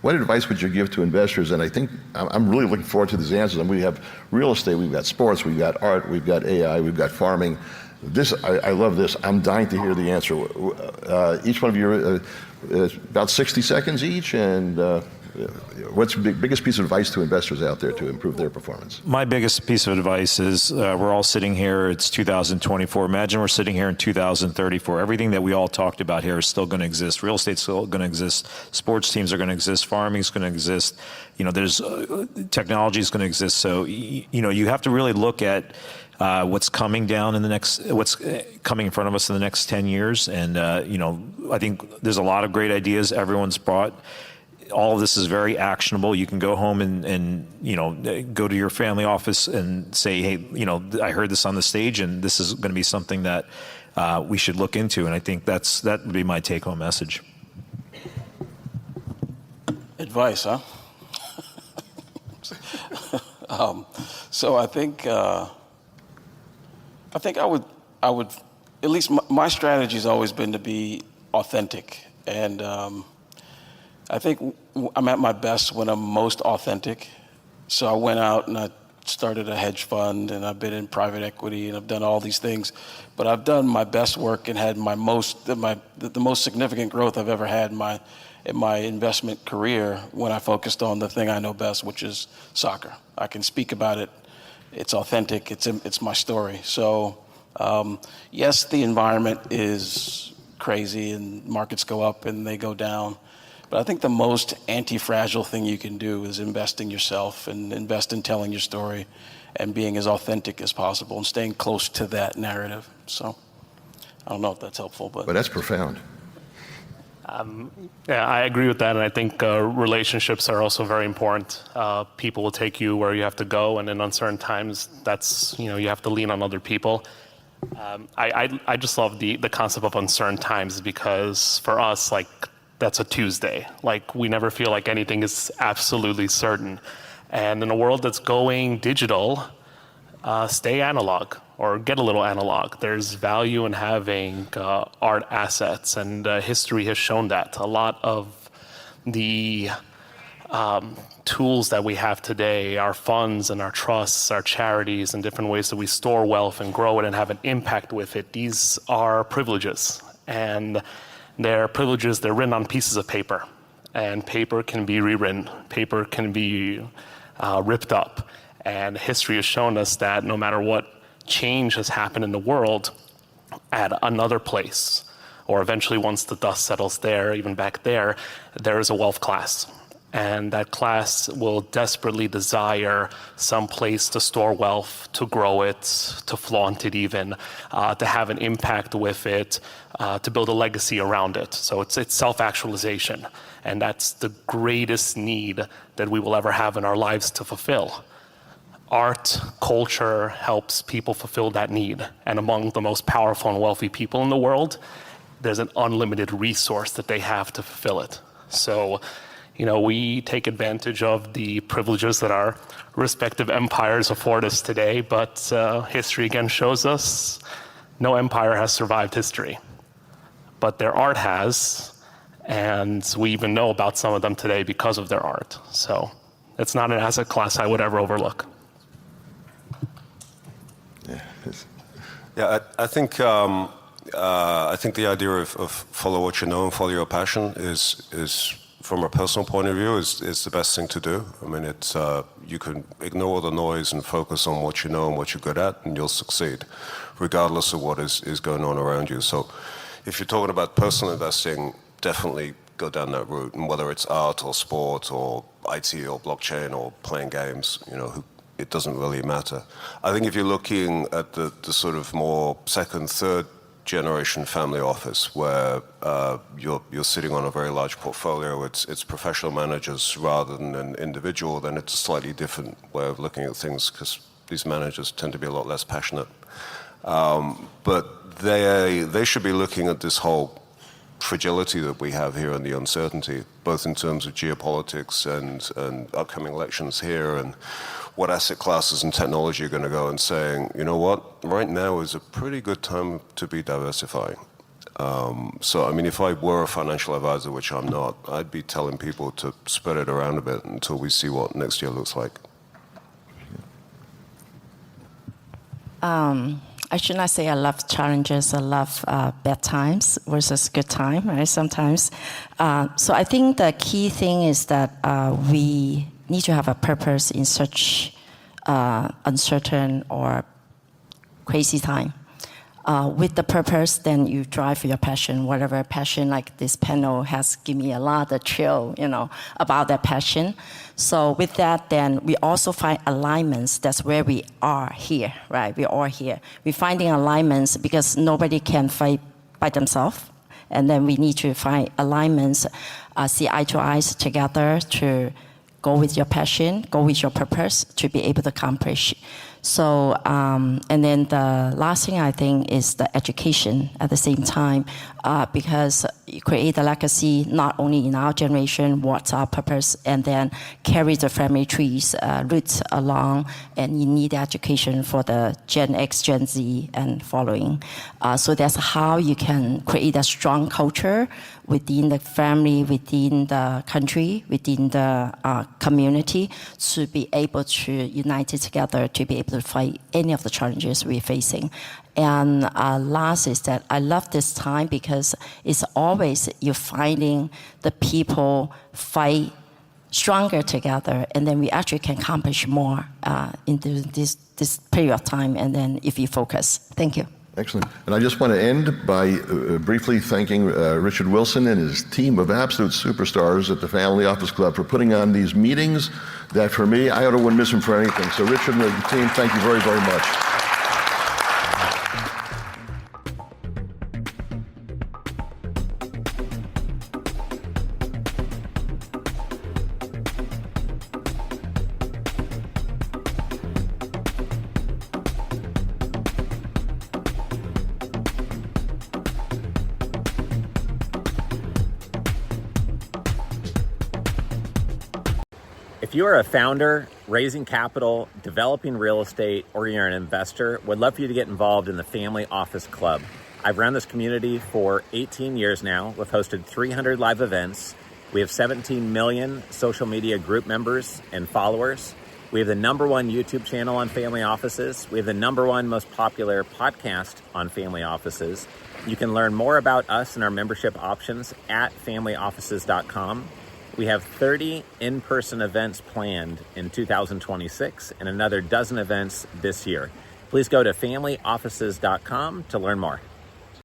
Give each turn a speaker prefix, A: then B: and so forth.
A: what advice would you give to investors? And I think I'm really looking forward to these answers. And we have real estate, we've got sports, we've got art, we've got AI, we've got farming. This, I love this. I'm dying to hear the answer. Each one of you, about 60 seconds each, and what's your biggest piece of advice to investors out there to improve their performance?
B: My biggest piece of advice is we're all sitting here, it's 2024. Imagine we're sitting here in 2034. Everything that we all talked about here is still going to exist. Real estate's still going to exist. Sports teams are going to exist. Farming's going to exist. There's technology is going to exist. So, you have to really look at what's coming down in the what's coming in front of us in the next 10 years. And, I think there's a lot of great ideas everyone's brought. All of this is very actionable. You can go home and go to your family office and say, hey, I heard this on the stage, and this is going to be something that we should look into. And I think that would be my take-home message.
C: Advice, huh? So I think I would at least my strategy has always been to be authentic, and I think I'm at my best when I'm most authentic. So I went out and I started a hedge fund, and I've been in private equity, and I've done all these things, but I've done my best work and had the most significant growth I've ever had in my investment career when I focused on the thing I know best, which is soccer. I can speak about it. It's authentic. It's my story. So yes, the environment is crazy, and markets go up and they go down. But I think the most anti-fragile thing you can do is invest in yourself and invest in telling your story and being as authentic as possible and staying close to that narrative. So I don't know if that's helpful, but
A: that's profound.
D: Yeah, I agree with that, and I think relationships are also very important. People will take you where you have to go, and in uncertain times, that's you have to lean on other people. I just love the concept of uncertain times, because for us, that's a Tuesday. We never feel like anything is absolutely certain. And in a world that's going digital, stay analog or get a little analog. There's value in having art assets, and history has shown that. A lot of the tools that we have today, our funds and our trusts, our charities, and different ways that we store wealth and grow it and have an impact with it, these are privileges. And they're privileges, they're written on pieces of paper, and paper can be rewritten, paper can be ripped up. And history has shown us that no matter what change has happened in the world, at another place, or eventually once the dust settles there, even back there, there is a wealth class. And that class will desperately desire some place to store wealth, to grow it, to flaunt it even, to have an impact with it, to build a legacy around it. So it's self-actualization. And that's the greatest need that we will ever have in our lives to fulfill. Art, culture helps people fulfill that need. And among the most powerful and wealthy people in the world, there's an unlimited resource that they have to fulfill it. So we take advantage of the privileges that our respective empires afford us today, but history again shows us no empire has survived history. But their art has, and we even know about some of them today because of their art. So it's not an asset class I would ever overlook.
E: Yeah, I think the idea of follow what you know and follow your passion is from a personal point of view, is the best thing to do. I mean, it's you can ignore the noise and focus on what you know and what you're good at, and you'll succeed, regardless of what is going on around you. So, if you're talking about personal investing, definitely go down that route. And whether it's art or sport or IT or blockchain or playing games, it doesn't really matter. I think if you're looking at the sort of more second, third generation family office where you're sitting on a very large portfolio, it's professional managers rather than an individual, then it's a slightly different way of looking at things, because these managers tend to be a lot less passionate. But they should be looking at this whole fragility that we have here and the uncertainty, both in terms of geopolitics and upcoming elections here, and what asset classes and technology are going to go, and saying, you know what, right now is a pretty good time to be diversifying. So, I mean, if I were a financial advisor, which I'm not, I'd be telling people to spread it around a bit until we see what next year looks like.
F: I should not say I love challenges. I love bad times versus good time, right? Sometimes. So I think the key thing is that we need to have a purpose in such uncertain or crazy time. With the purpose, then you drive for your passion, whatever passion, like this panel has given me a lot of thrill, about that passion. So with that, then we also find alignments. That's where we are here, right? We're all here. We're finding alignments because nobody can fight by themselves. And then we need to find alignments, see eye to eyes together to go with your passion, go with your purpose to be able to accomplish. So, and then the last thing I think is the education at the same time, because you create a legacy not only in our generation, what's our purpose, and then carry the family trees, roots along, and you need education for the Gen X, Gen Z, and following. So that's how you can create a strong culture within the family, within the country, within the community, to be able to unite it together to be able to fight any of the challenges we're facing. And last is that I love this time because it's always you're finding the people fight stronger together, and then we actually can accomplish more in this period of time, and then if you focus. Thank you.
A: Excellent. And I just want to end by briefly thanking Richard Wilson and his team of absolute superstars at the Family Office Club for putting on these meetings that, for me, I wouldn't miss them for anything. So Richard and the team, thank you very, very much.
G: If you are a founder, raising capital, developing real estate, or you're an investor, would love for you to get involved in the Family Office Club. I've run this community for 18 years now. We've hosted 300 live events. We have 17 million social media group members and followers. We have the #1 YouTube channel on family offices. We have the #1 most popular podcast on family offices. You can learn more about us and our membership options at familyoffices.com. We have 30 in-person events planned in 2026 and another dozen events this year. Please go to familyoffices.com to learn more.